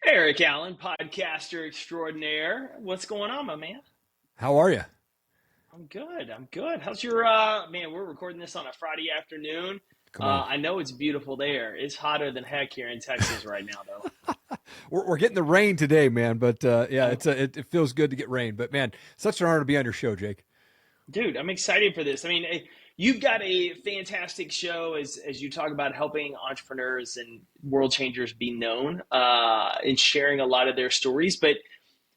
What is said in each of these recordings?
Erik Allen, podcaster extraordinaire. What's going on, my man? How are you? I'm good. I'm good. How's your man? We're recording this on a Friday afternoon. Come on. I know it's beautiful there. It's hotter than heck here in Texas right now, though. We're getting the rain today, man. But yeah, Oh, it feels good to get rain. But man, such an honor to be on your show, Jake. dude, I'm excited for this. I mean, you've got a fantastic show as you talk about helping entrepreneurs and world changers be known and sharing a lot of their stories. But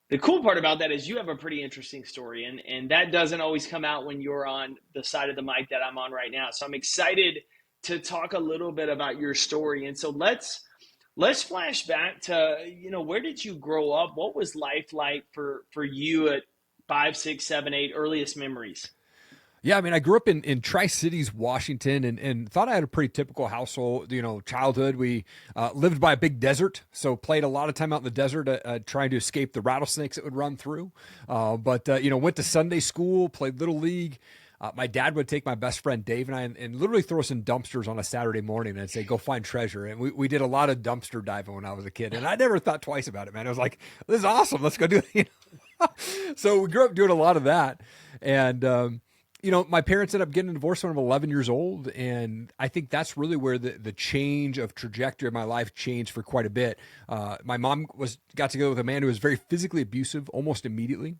the cool part about that is you have a pretty interesting story, and that doesn't always come out when you're on the side of the mic that I'm on right now. So I'm excited to talk a little bit about your story. And so let's flash back to, where did you grow up? What was life like for you at 5, 6, 7, 8, earliest memories? Yeah, I mean, I grew up in Tri-Cities, Washington, and thought I had a pretty typical household, childhood. We lived by a big desert, so played a lot of time out in the desert trying to escape the rattlesnakes that would run through. But went to Sunday school, played Little League. My dad would take my best friend Dave and I and literally throw us in dumpsters on a Saturday morning and say, go find treasure. And we did a lot of dumpster diving when I was a kid. And I never thought twice about it, man. I was like, this is awesome. Let's go do it. So we grew up doing a lot of that. And my parents ended up getting divorced when I'm 11 years old. And I think that's really where the change of trajectory of my life changed for quite a bit. My mom got together with a man who was very physically abusive almost immediately.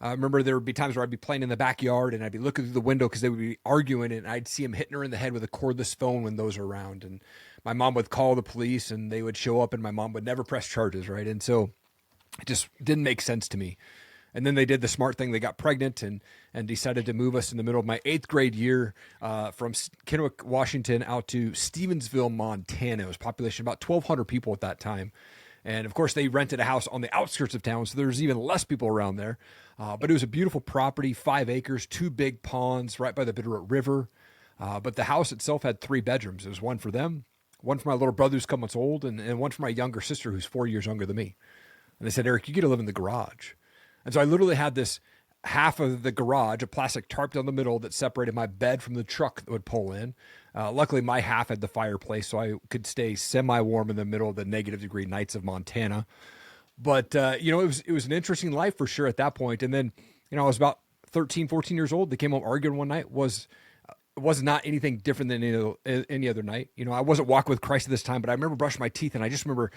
I remember there would be times where I'd be playing in the backyard and I'd be looking through the window because they would be arguing and I'd see him hitting her in the head with a cordless phone when those are around. And my mom would call the police and they would show up and my mom would never press charges, right? And so it just didn't make sense to me. And then they did the smart thing. They got pregnant and decided to move us in the middle of my eighth grade year from Kennewick, Washington out to Stevensville, Montana. It was population about 1,200 people at that time. And of course, they rented a house on the outskirts of town, so there's even less people around there. But it was a beautiful property, 5 acres, two big ponds right by the Bitterroot River. But the house itself had 3 bedrooms. There was one for them, one for my little brother who's come months old, and one for my younger sister who's 4 years younger than me. And they said, Eric, you get to live in the garage. And so I literally had this half of the garage, a plastic tarp down the middle that separated my bed from the truck that would pull in. Luckily, my half had the fireplace, so I could stay semi-warm in the middle of the negative-degree nights of Montana. But it was an interesting life for sure at that point. And then, I was about 13, 14 years old. They came home arguing one night. Was not anything different than any other night. I wasn't walking with Christ at this time, but I remember brushing my teeth, and I just remember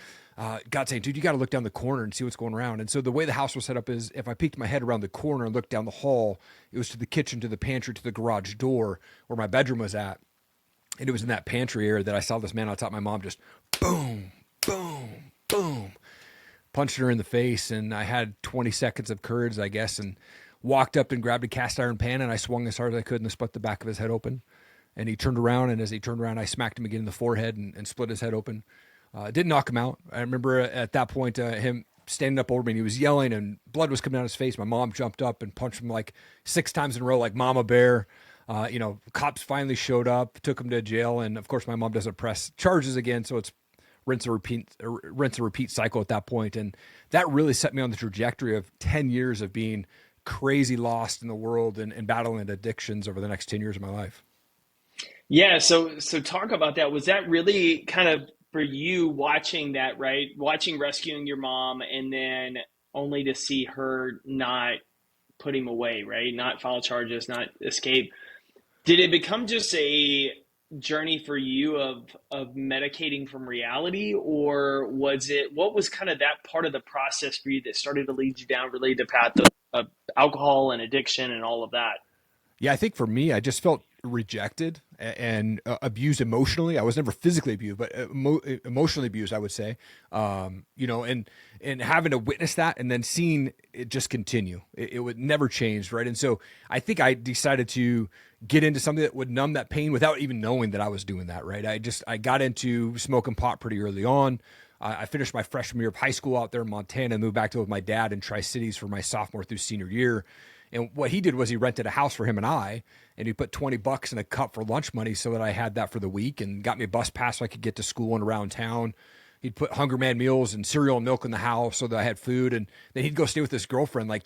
God saying, "Dude, you got to look down the corner and see what's going around." And so the way the house was set up is, if I peeked my head around the corner and looked down the hall, it was to the kitchen, to the pantry, to the garage door where my bedroom was at. And it was in that pantry area that I saw this man on top of my mom just boom, boom, boom, punched her in the face. And I had 20 seconds of courage, I guess, and walked up and grabbed a cast iron pan and I swung as hard as I could and split the back of his head open. And he turned around, and as he turned around, I smacked him again in the forehead and split his head open. Didn't knock him out. I remember at that point him standing up over me, and he was yelling, and blood was coming out of his face. My mom jumped up and punched him like 6 times in a row, like Mama Bear. Cops finally showed up, took him to jail, and of course, my mom doesn't press charges again, so it's rinse and repeat cycle at that point. And that really set me on the trajectory of 10 years of being crazy lost in the world and battling addictions over the next 10 years of my life. Yeah, so talk about that. Was that really kind of for you watching that, right? Watching rescuing your mom and then only to see her not put him away, right? Not file charges, not escape. Did it become just a journey for you of medicating from reality, or what was kind of that part of the process for you that started to lead you down really the path of alcohol and addiction and all of that? Yeah, I think for me, I just felt rejected and abused emotionally. I was never physically abused, but emotionally abused, I would say. And having to witness that and then seeing it just continue, it would never change, right? And so I think I decided to get into something that would numb that pain without even knowing that I was doing that, right? I got into smoking pot pretty early on. I finished my freshman year of high school out there in Montana, moved back to live with my dad in Tri-Cities for my sophomore through senior year. And what he did was he rented a house for him and I, and he put 20 bucks in a cup for lunch money so that I had that for the week, and got me a bus pass so I could get to school and around town. He'd put Hunger Man meals and cereal and milk in the house so that I had food. And then he'd go stay with his girlfriend like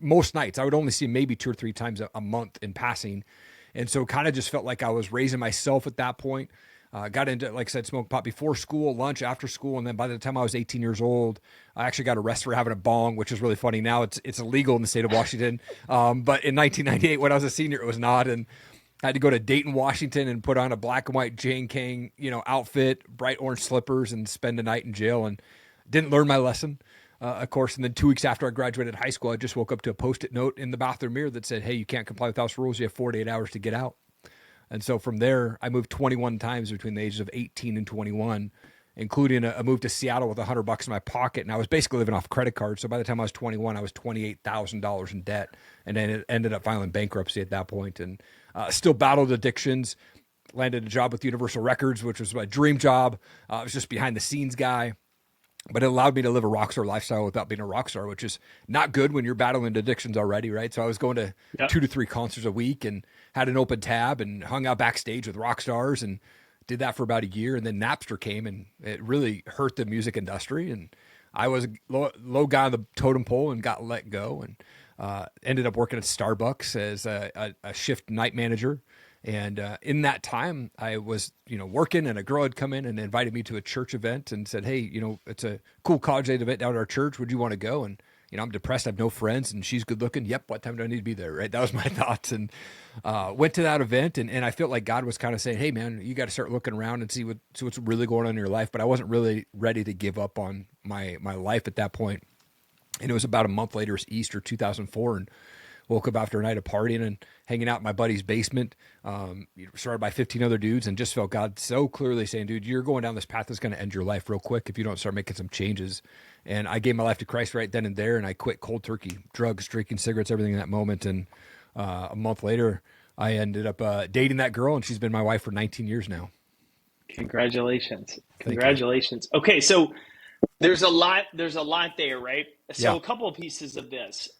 most nights. I would only see him maybe 2 or 3 times a month in passing. And so kind of just felt like I was raising myself at that point. Got into, like I said, smoke pot before school, lunch, after school, and then by the time I was 18 years old, I actually got arrested for having a bong, which is really funny. Now it's illegal in the state of Washington, but in 1998 when I was a senior, it was not, and I had to go to Dayton, Washington, and put on a black and white Jane King, outfit, bright orange slippers, and spend a night in jail, and didn't learn my lesson. Of course, and then 2 weeks after I graduated high school, I just woke up to a Post-it note in the bathroom mirror that said, "Hey, you can't comply with house rules. You have 48 hours to get out." And so from there, I moved 21 times between the ages of 18 and 21, including a move to Seattle with $100 in my pocket. And I was basically living off credit cards. So by the time I was 21, I was $28,000 in debt, and then it ended up filing bankruptcy at that point. And still battled addictions. Landed a job with Universal Records, which was my dream job. I was just behind the scenes guy. But it allowed me to live a rock star lifestyle without being a rock star, which is not good when you're battling addictions already, right? So I was going to Yep. 2 to 3 concerts a week and had an open tab and hung out backstage with rock stars and did that for about a year. And then Napster came and it really hurt the music industry. And I was a low guy on the totem pole and got let go, and ended up working at Starbucks as a shift night manager. And in that time, I was, working, and a girl had come in and invited me to a church event and said, "Hey, it's a cool college aid event down at our church. Would you want to go?" And, I'm depressed. I have no friends, and she's good looking. Yep. What time do I need to be there? Right. That was my thoughts. And went to that event, and I felt like God was kind of saying, "Hey, man, you got to start looking around and see what's really going on in your life." But I wasn't really ready to give up on my life at that point. And it was about a month later, it's Easter 2004, and woke up after a night of partying and hanging out in my buddy's basement, surrounded by 15 other dudes, and just felt God so clearly saying, "Dude, you're going down this path that's going to end your life real quick if you don't start making some changes." And I gave my life to Christ right then and there, and I quit cold turkey, drugs, drinking, cigarettes, everything in that moment. And a month later, I ended up dating that girl, and she's been my wife for 19 years now. Congratulations. Thank you. Congratulations. Okay, so there's a lot there, right? So Yeah. a couple of pieces of this.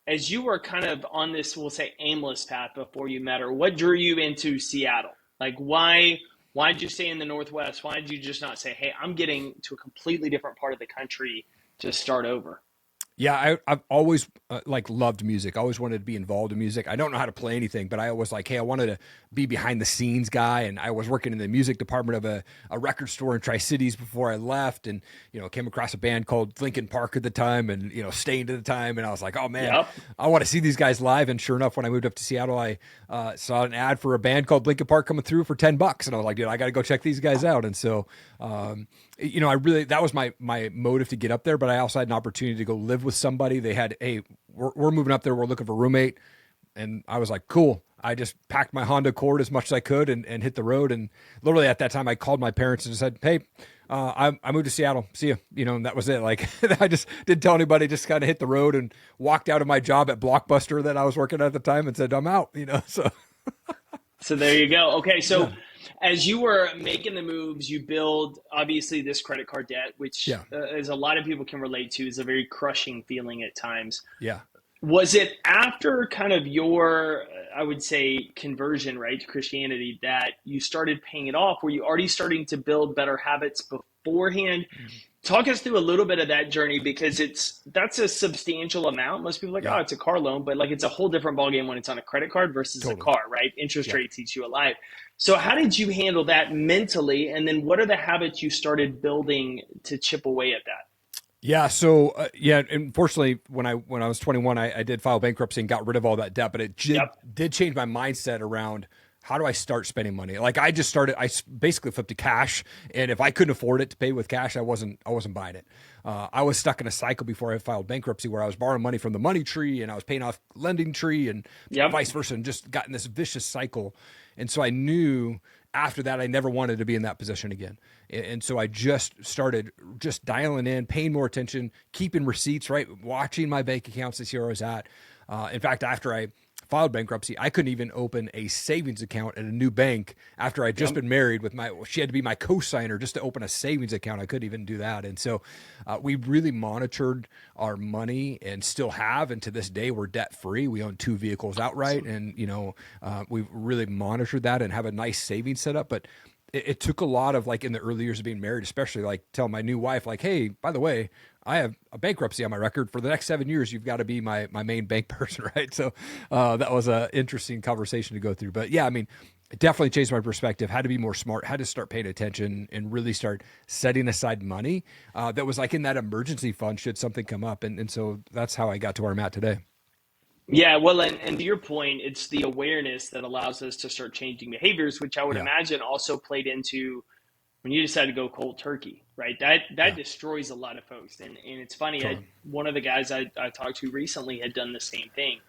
As you were kind of on this, we'll say, aimless path before you met her, what drew you into Seattle? Like, why did you stay in the Northwest? Why did you just not say, "Hey, I'm getting to a completely different part of the country to start over"? Yeah, I've always loved music. I always wanted to be involved in music. I don't know how to play anything, but I was like, hey, I wanted to be behind the scenes guy. And I was working in the music department of a record store in Tri-Cities before I left, and came across a band called Linkin Park at the time, and Stained at the time, and I was like, oh man, Yep. I want to see these guys live. And sure enough, when I moved up to Seattle, I saw an ad for a band called Linkin Park coming through for $10, and I was like, dude, I got to go check these guys out. And so, I really, that was my motive to get up there. But I also had an opportunity to go live with somebody. They had, hey, we're moving up there. We're looking for a roommate. And I was like, cool. I just packed my Honda Accord as much as I could and hit the road. And literally at that time, I called my parents and said, hey, I moved to Seattle. See you. And that was it. Like, I just didn't tell anybody, just kind of hit the road and walked out of my job at Blockbuster that I was working at the time and said, I'm out, so. So there you go. Okay, so Yeah. as you were making the moves, you build obviously this credit card debt, which, Yeah. as a lot of people can relate to, is a very crushing feeling at times. Yeah. Was it after kind of your, I would say, conversion, right, to Christianity that you started paying it off? Were you already starting to build better habits beforehand? Talk us through a little bit of that journey, because that's a substantial amount. Most people are like, Yeah. oh, it's a car loan, but like it's a whole different ballgame when it's on a credit card versus a Totally. car, right? Interest Yeah. rates eat you alive. So how did you handle that mentally? And then what are the habits you started building to chip away at that? Yeah. So, unfortunately, when I was 21, I did file bankruptcy and got rid of all that debt, but it Yep. did change my mindset around how do I start spending money? Like I just started, basically flipped to cash. And if I couldn't afford it to pay with cash, I wasn't buying it. I was stuck in a cycle before I filed bankruptcy where I was borrowing money from the money tree and I was paying off lending tree and Yep. vice versa, and just got in this vicious cycle. And so I knew after that, I never wanted to be in that position again. And so I just started just dialing in, paying more attention, keeping receipts, right? Watching my bank accounts to see where I was at. In fact, after I filed bankruptcy, I couldn't even open a savings account at a new bank after I'd just Yep. been married with she had to be my co-signer just to open a savings account. I couldn't even do that. And so we really monitored our money and still have. And to this day, we're debt free. We own 2 vehicles outright. And, we've really monitored that and have a nice savings setup. But it took a lot of, like, in the early years of being married, especially, like, tell my new wife, like, hey, by the way, I have a bankruptcy on my record for the next 7 years. You've got to be my main bank person, right? So that was an interesting conversation to go through. But yeah, I mean, It definitely changed my perspective. Had to be more smart. Had to start paying attention and really start setting aside money that was like in that emergency fund should something come up. And so that's how I got to where I'm at today. Yeah, well, and to your point, it's the awareness that allows us to start changing behaviors, which I would Yeah, imagine also played into when you decide to go cold turkey, right? That yeah, destroys a lot of folks. And it's funny, totally. one of the guys I talked to recently had done the same thing.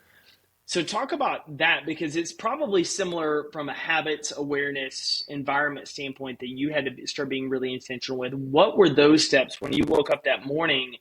So talk about that because it's probably similar from a habits awareness environment standpoint that you had to start being really intentional with. What were those steps when you woke up that morning?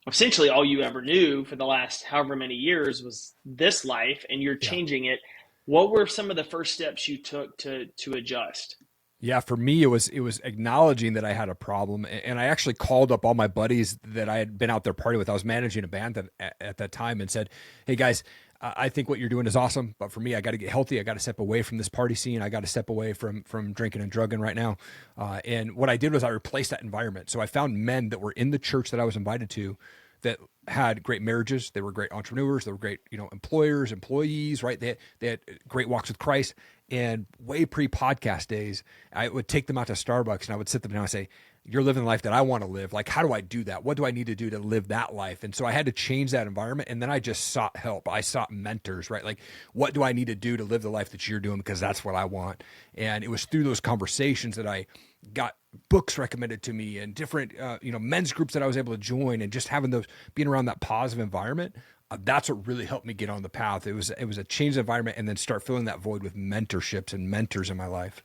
Essentially, all you ever knew for the last however many years was this life, and you're Yeah. changing it. What were some of the first steps you took to adjust? Yeah, for me it was acknowledging that I had a problem, and I actually called up all my buddies that I had been out there partying with. I was managing a band at that time, and said, "Hey guys, I think what you're doing is awesome, but for me, I got to get healthy. I got to step away from this party scene. I got to step away from drinking and drugging right now." And what I did was I replaced that environment. So I found men that were in the church that I was invited to that had great marriages. They were great entrepreneurs. They were great, employers, employees, right? They had great walks with Christ. And way pre-podcast days, I would take them out to Starbucks and I would sit them down and say, "You're living the life that I want to live. Like, how do I do that? What do I need to do to live that life?" And so I had to change that environment. And then I just sought help. I sought mentors, right? Like, what do I need to do to live the life that you're doing? Because that's what I want. And it was through those conversations that I got books recommended to me and different, men's groups that I was able to join, and just having those, being around that positive environment. That's what really helped me get on the path. It was a change environment, and then start filling that void with mentorships and mentors in my life.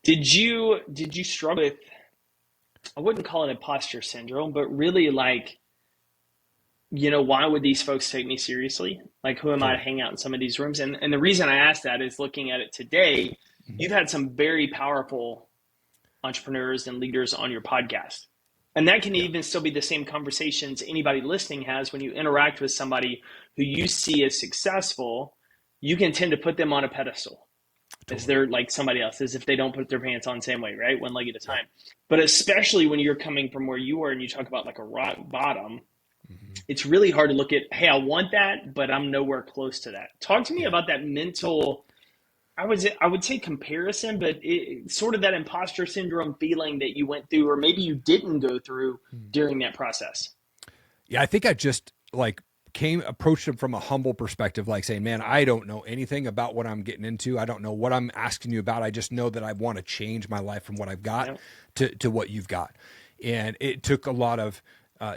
Did you struggle with, I wouldn't call it imposter syndrome, but really like, why would these folks take me seriously? Like, who am I to Totally. hang out in some of these rooms? And the reason I ask that is looking at it today, Mhm. you've had some very powerful entrepreneurs and leaders on your podcast. And that can Yeah, even still be the same conversations anybody listening has when you interact with somebody who you see as successful. You can tend to put them on a pedestal as totally. they're like somebody else, as if they don't put their pants on the same way, right? One leg at a Yeah. time. But especially when you're coming from where you are and you talk about like a rock bottom, Hmm. it's really hard to look at, hey, I want that, but I'm nowhere close to that. Talk to me Yeah. about that mental, I would say comparison, but sort of that imposter syndrome feeling that you went through, or maybe you didn't go through during that process. Yeah, I think I just like came approached him from a humble perspective, like saying, "Man, I don't know anything about what I'm getting into. I don't know what I'm asking you about. I just know that I want to change my life from what I've got Yeah. to what you've got." And it took a lot of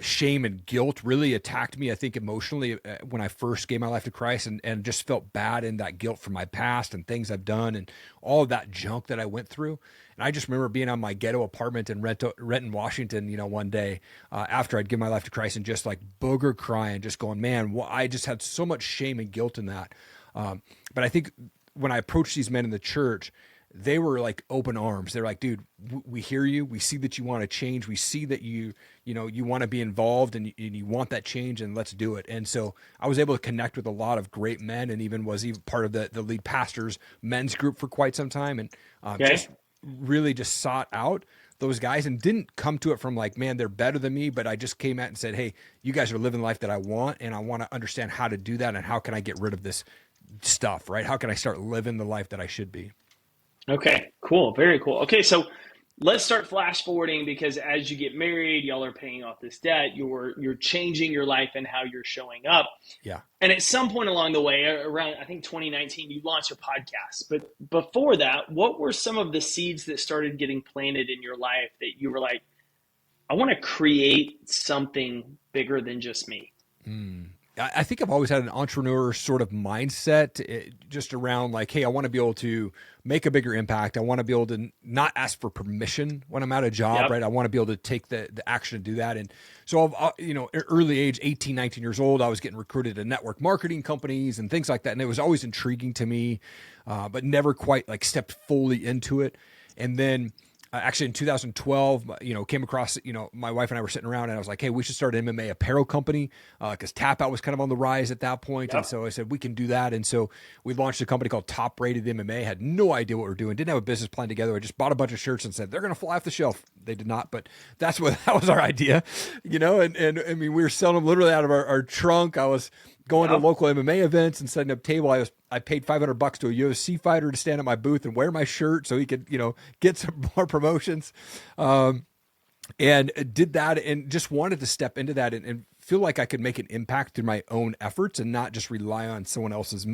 shame and guilt really attacked me, I think, emotionally when I first gave my life to Christ, and just felt bad in that guilt for my past and things I've done and all of that junk that I went through. And I just remember being on my ghetto apartment in Renton, Washington, one day after I'd given my life to Christ, and just like booger crying, just going, "Man, I just had so much shame and guilt in that." But I think when I approached these men in the church, they were like open arms. They're like, "Dude, we hear you. We see that you want to change. We see that you want to be involved, and you want that change, and let's do it." And so I was able to connect with a lot of great men, and even part of the lead pastor's men's group for quite some time, and Okay. just really just sought out those guys, and didn't come to it from like, "Man, they're better than me," but I just came out and said, "Hey, you guys are living the life that I want, and I want to understand how to do that, and how can I get rid of this stuff, right? How can I start living the life that I should be?" Okay. Cool. Very cool. Okay. So let's start flash forwarding because as you get married, y'all are paying off this debt. You're changing your life and how you're showing up. Yeah. And at some point along the way, around I think 2019, you launched your podcast. But before that, what were some of the seeds that started getting planted in your life that you were like, I want to create something bigger than just me? Mm. I think I've always had an entrepreneur sort of mindset, just around like, hey, I want to be able to make a bigger impact. I want to be able to not ask for permission when I'm at a job, Yep. right? I want to be able to take the action to do that. And so, early age, 18, 19 years old, I was getting recruited to network marketing companies and things like that. And it was always intriguing to me, but never quite like stepped fully into it. And then actually in 2012, came across, my wife and I were sitting around, and I was like, "Hey, we should start an MMA apparel company," because Tap Out was kind of on the rise at that point. And Yep. so I said, we can do that. And so we launched a company called Top Rated MMA, had no idea what we were doing, didn't have a business plan together. I just bought a bunch of shirts and said, they're going to fly off the shelf. They did not, but that was our idea, and I mean, we were selling them literally out of our trunk. I was going to Yep. local MMA events and setting up table. I paid $500 to a UFC fighter to stand at my booth and wear my shirt so he could, get some more promotions. And did that and just wanted to step into that and feel like I could make an impact through my own efforts and not just rely on someone else's,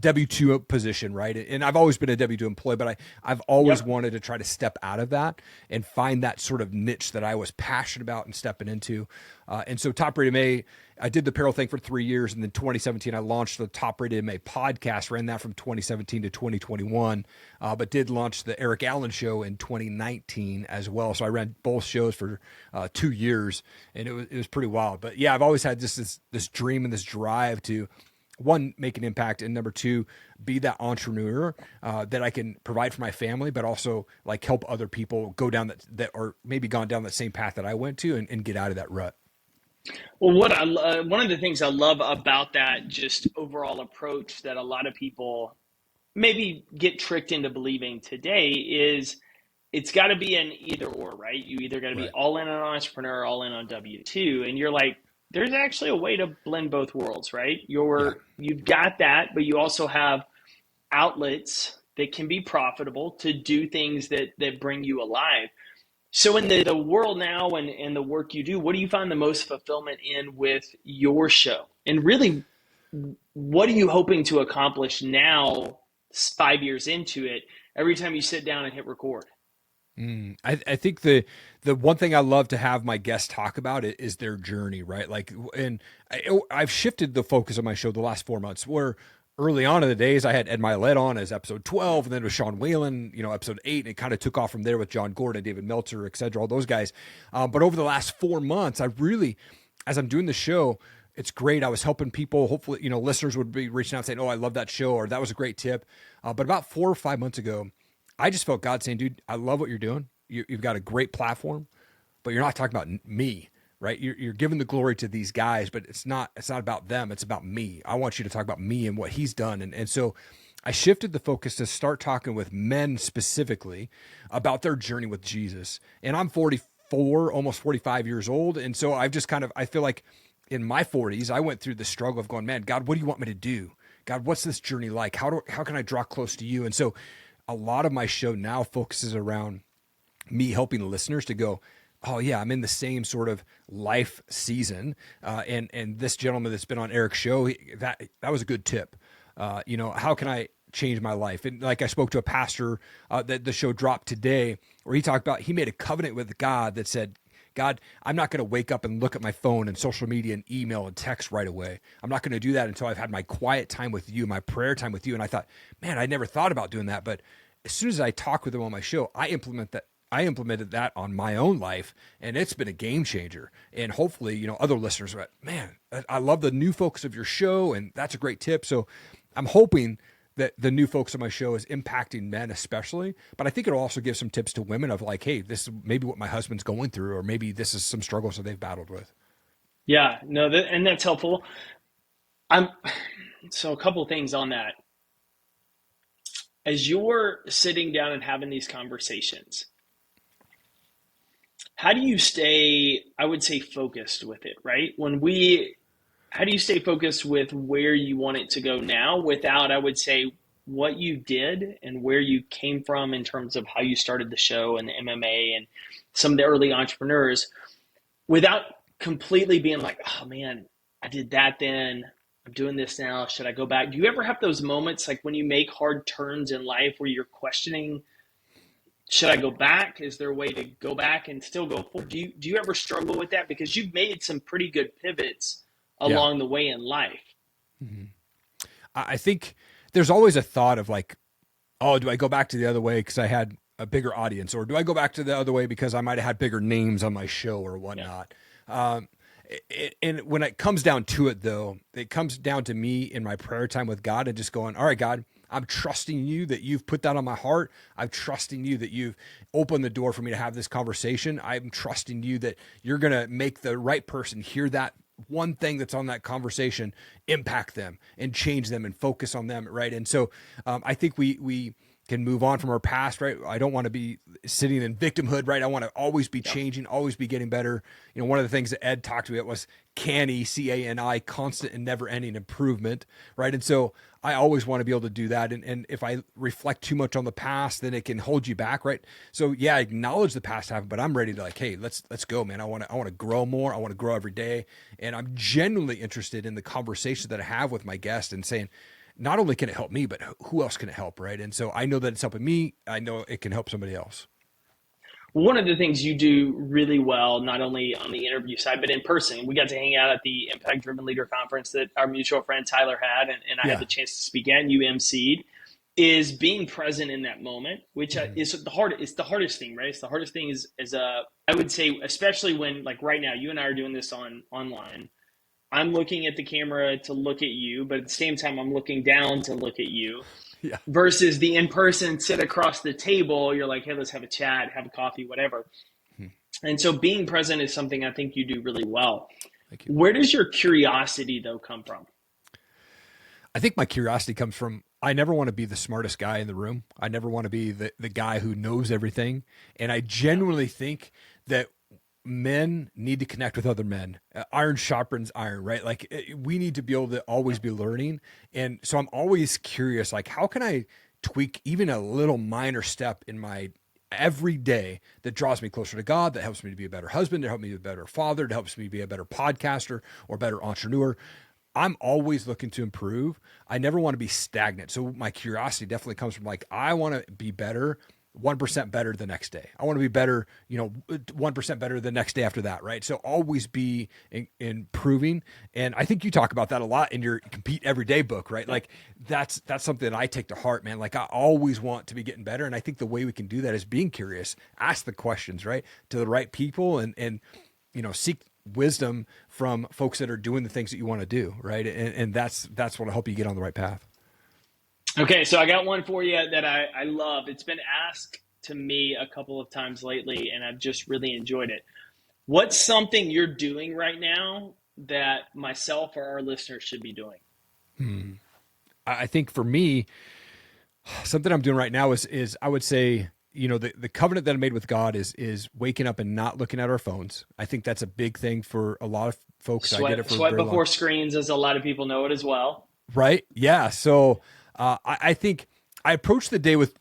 W-2 position, right? And I've always been a W-2 employee, but I've always Yep. wanted to try to step out of that and find that sort of niche that I was passionate about and stepping into. And so Top Rated MA, I did the apparel thing for 3 years. And then 2017, I launched the Top Rated MA podcast, ran that from 2017 to 2021, but did launch the Erik Allen show in 2019 as well. So I ran both shows for 2 years, and it was pretty wild. But yeah, I've always had this dream and this drive to, one, make an impact, and number two, be that entrepreneur that I can provide for my family, but also like help other people go down that or maybe gone down that same path that I went to and get out of that rut. Well, one of the things I love about that just overall approach that a lot of people maybe get tricked into believing today is it's got to be an either or, right? You either got to be Right. all in on entrepreneur, all in on W two, and you're like, there's actually a way to blend both worlds, right? Yeah. You've got that, but you also have outlets that can be profitable to do things that bring you alive. So in the world now and the work you do, what do you find the most fulfillment in with your show? And really, what are you hoping to accomplish now, 5 years into it, every time you sit down and hit record? I think the one thing I love to have my guests talk about is their journey, right? Like, and I've shifted the focus of my show the last 4 months. Where early on in the days, I had Ed Milet on as episode 12, and then with Sean Whalen, episode 8, and it kind of took off from there with John Gordon, David Meltzer, et cetera, all those guys. But over the last 4 months, I really, as I'm doing the show, it's great. I was helping people. Hopefully, listeners would be reaching out saying, "Oh, I love that show," or "That was a great tip." But about 4 or 5 months ago, I just felt God saying, dude, I love what you're doing. You've got a great platform, but you're not talking about me, right? You're giving the glory to these guys, but it's not about them. It's about me. I want you to talk about me and what he's done. And so I shifted the focus to start talking with men specifically about their journey with Jesus. And I'm 44, almost 45 years old. And so I've just I feel like in my 40s, I went through the struggle of going, man, God, what do you want me to do? God, what's this journey like? How can I draw close to you? And so a lot of my show now focuses around me helping the listeners to go, oh yeah, I'm in the same sort of life season. And this gentleman that's been on Eric's show, that was a good tip. How can I change my life? And like I spoke to a pastor that the show dropped today, where he talked about, he made a covenant with God that said, God, I'm not going to wake up and look at my phone and social media and email and text right away. I'm not going to do that until I've had my quiet time with you, my prayer time with you. And I thought, man, I never thought about doing that. But as soon as I talk with him on my show, I implemented that on my own life, and it's been a game changer. And hopefully, other listeners are like, man, I love the new focus of your show, and that's a great tip. So I'm hoping that the new focus of my show is impacting men especially, but I think it'll also give some tips to women of like, hey, this is maybe what my husband's going through, or maybe this is some struggles that they've battled with. Yeah, no, and that's helpful. I'm so a couple of things on that. As you're sitting down and having these conversations, how do you stay, I would say, focused with it, right? How do you stay focused with where you want it to go now without, I would say, what you did and where you came from in terms of how you started the show and the MMA and some of the early entrepreneurs without completely being like, oh man, I did that then. I'm doing this now. Should I go back? Do you ever have those moments like when you make hard turns in life where you're questioning, should I go back? Is there a way to go back and still go forward? Do you ever struggle with that? Because you've made some pretty good pivots Yeah. along the way in life. I think there's always a thought of like, oh, do I go back to the other way because I had a bigger audience, or do I go back to the other way because I might have had bigger names on my show or Yeah. whatnot? Um, and when it comes down to it, though, it comes down to me in my prayer time with God and just going, all right, God, I'm trusting you that you've put that on my heart. I'm trusting you that you've opened the door for me to have this conversation. I'm trusting you that you're going to make the right person hear that one thing that's on that conversation, impact them and change them and focus on them. Right. And so I think we can move on from our past, right? I don't want to be sitting in victimhood, right? I want to always be Yeah. changing, always be getting better. One of the things that Ed talked to me about was CANI, CANI, constant and never ending improvement, right? And so I always want to be able to do that. And if I reflect too much on the past, then it can hold you back, right? So yeah, I acknowledge the past happened, but I'm ready to hey, let's go, man. I want to grow more. I want to grow every day. And I'm genuinely interested in the conversation that I have with my guest and saying, not only can it help me, but who else can it help, right? And so I know that it's helping me. I know it can help somebody else. One of the things you do really well, not only on the interview side, but in person, we got to hang out at the Impact Driven Leader Conference that our mutual friend Tyler had, and I had Yeah. the chance to speak at, and you emceed, is being present in that moment, which is the it's the hardest thing, right? It's the hardest thing is I would say, especially when like right now, you and I are doing this online. I'm looking at the camera to look at you, but at the same time, I'm looking down to look at you Yeah. versus the in-person sit across the table. You're like, hey, let's have a chat, have a coffee, whatever. And so being present is something I think you do really well. Thank you. Where does your curiosity though come from? I think my curiosity comes from I never want to be the smartest guy in the room. I never want to be the guy who knows everything. And I genuinely think that men need to connect with other men. Iron sharpens iron, right? We need to be able to always be learning. And so I'm always curious, how can I tweak even a little minor step in my every day that draws me closer to God, that helps me to be a better husband, to help me be a better father, to helps me be a better podcaster or better entrepreneur. I'm always looking to improve. I never want to be stagnant. So my curiosity definitely comes from I want to be better, 1% better the next day. I want to be better, 1% better the next day after that, right? So always be improving. And I think you talk about that a lot in your Compete Every Day book, right? That's something that I take to heart, man. I always want to be getting better. And I think the way we can do that is being curious, ask the questions, right? To the right people and seek wisdom from folks that are doing the things that you want to do, right? And that's what'll help you get on the right path. Okay, so I got one for you that I love. It's been asked to me a couple of times lately, and I've just really enjoyed it. What's something you're doing right now that myself or our listeners should be doing? I think for me, something I'm doing right now is I would say, the covenant that I made with God is waking up and not looking at our phones. I think that's a big thing for a lot of folks. I did it for Sweat very long. before screens, as a lot of people know it as well. Right? Yeah. So I think I approach the day with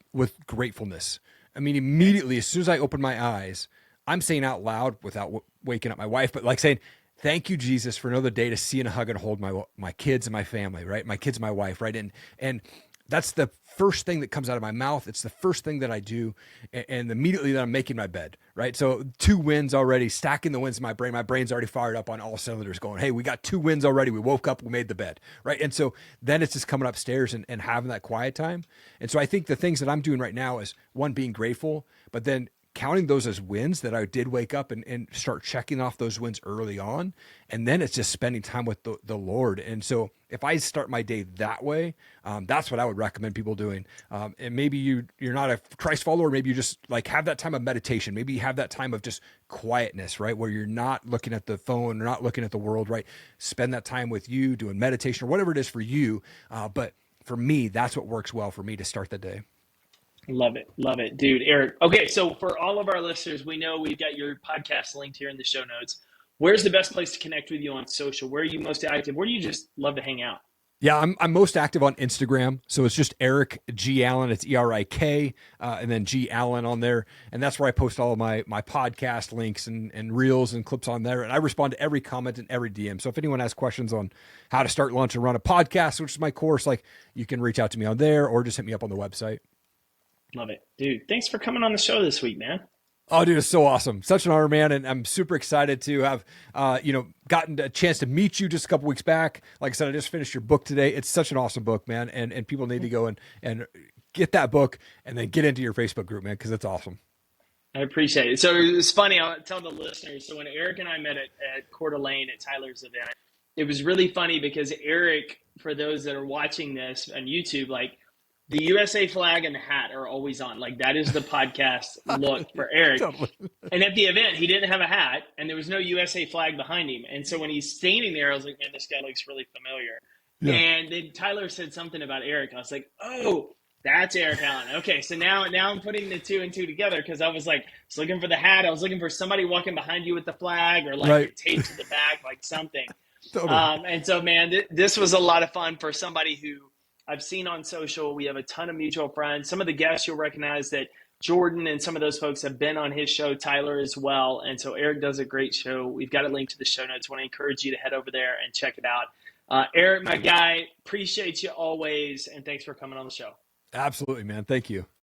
gratefulness. I mean, immediately as soon as I open my eyes, I'm saying out loud without waking up my wife, but saying, "Thank you, Jesus, for another day to see and hug and hold my kids and my family." Right? My kids and my wife. Right? And that's the first thing that comes out of my mouth. It's the first thing that I do. And immediately that I'm making my bed, right? So 2 wins already, stacking the wins in my brain. My brain's already fired up on all cylinders going, hey, we got 2 wins already. We woke up, we made the bed, right? And so then it's just coming upstairs and having that quiet time. And so I think the things that I'm doing right now is, one, being grateful, but then counting those as wins that I did wake up and start checking off those wins early on. And then it's just spending time with the Lord. And so if I start my day that way, that's what I would recommend people doing. And maybe you're not a Christ follower. Maybe you just have that time of meditation. Maybe you have that time of just quietness, right? Where you're not looking at the phone or not looking at the world, right? Spend that time with you doing meditation or whatever it is for you. But for me, that's what works well for me to start the day. Love it, dude. Erik. Okay, so for all of our listeners, we know we've got your podcast linked here in the show notes. Where's the best place to connect with you on social? Where are you most active? Where do you just love to hang out? Yeah, I'm most active on Instagram. So it's just Erik G. Allen. It's ERIK, and then G. Allen on there. And that's where I post all of my podcast links and reels and clips on there. And I respond to every comment and every DM. So if anyone has questions on how to start, launch, and run a podcast, which is my course, you can reach out to me on there or just hit me up on the website. Love it, dude. Thanks for coming on the show this week, man. Oh, dude, it's so awesome. Such an honor, man. And I'm super excited to have, gotten a chance to meet you just a couple weeks back. Like I said, I just finished your book today. It's such an awesome book, man. And people need to go and get that book and then get into your Facebook group, man, because it's awesome. I appreciate it. So it's funny. I'll tell the listeners. So when Erik and I met at Coeur d'Alene at Tyler's event, it was really funny because Erik, for those that are watching this on YouTube, the USA flag and the hat are always on. That is the podcast look for Erik. Totally. And at the event, he didn't have a hat, and there was no USA flag behind him. And so when he's standing there, I was like, man, this guy looks really familiar. Yeah. And then Tyler said something about Erik. I was like, oh, That's Erik Allen. Okay, so now I'm putting the two and two together because I was like, I was looking for the hat. I was looking for somebody walking behind you with the flag or like Right. it taped to the back, like something. Totally. And so, man, this was a lot of fun for somebody who I've seen on social. We have a ton of mutual friends. Some of the guests you'll recognize that Jordan and some of those folks have been on his show, Tyler as well. And so Erik does a great show. We've got a link to the show notes. I want to encourage you to head over there and check it out. Erik, my guy, appreciate you always. And thanks for coming on the show. Absolutely, man. Thank you.